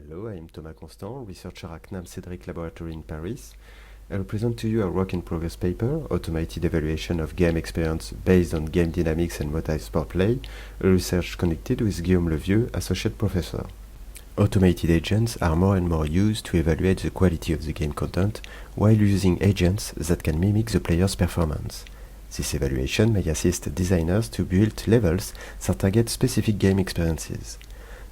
Hello, I am Thomas Constant, researcher at CNAM Cédric Laboratory in Paris. I will present to you a work-in-progress paper, Automated Evaluation of Game Experience Based on Game Dynamics and Motives for Play, a research conducted with Guillaume Levieux, Associate Professor. Automated agents are more and more used to evaluate the quality of the game content while using agents that can mimic the player's performance. This evaluation may assist designers to build levels that target specific game experiences.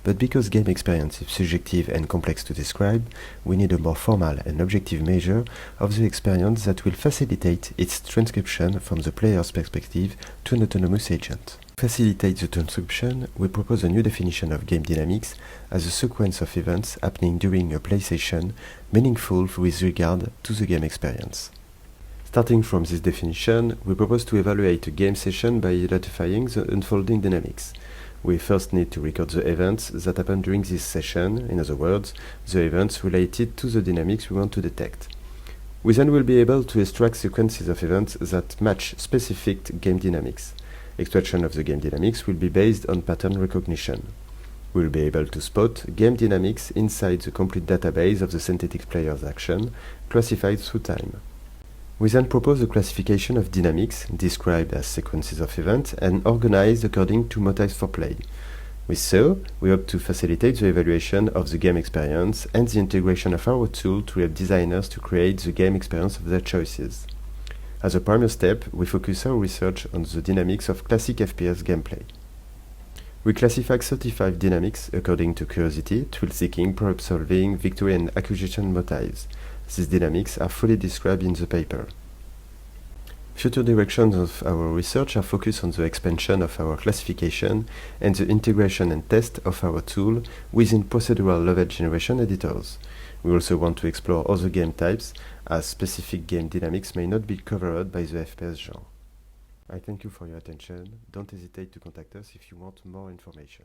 But because game experience is subjective and complex to describe, we need a more formal and objective measure of the experience that will facilitate its transcription from the player's perspective to an autonomous agent. To facilitate the transcription, we propose a new definition of game dynamics as a sequence of events happening during a play session, meaningful with regard to the game experience. Starting from this definition, we propose to evaluate a game session by identifying the unfolding dynamics. We first need to record the events that happen during this session, in other words, the events related to the dynamics we want to detect. We then will be able to extract sequences of events that match specific game dynamics. Extraction of the game dynamics will be based on pattern recognition. We will be able to spot game dynamics inside the complete database of the synthetic player's action, classified through time. We then propose a classification of dynamics, described as sequences of events, and organized according to motives for play. With so, we hope to facilitate the evaluation of the game experience and the integration of our tool to help designers to create the game experience of their choices. As a primary step, we focus our research on the dynamics of classic FPS gameplay. We classify 35 dynamics according to curiosity, thrill-seeking, problem-solving, victory and acquisition motives. These dynamics are fully described in the paper. Future directions of our research are focused on the expansion of our classification and the integration and test of our tool within procedural level generation editors. We also want to explore other game types, as specific game dynamics may not be covered by the FPS genre. I thank you for your attention. Don't hesitate to contact us if you want more information.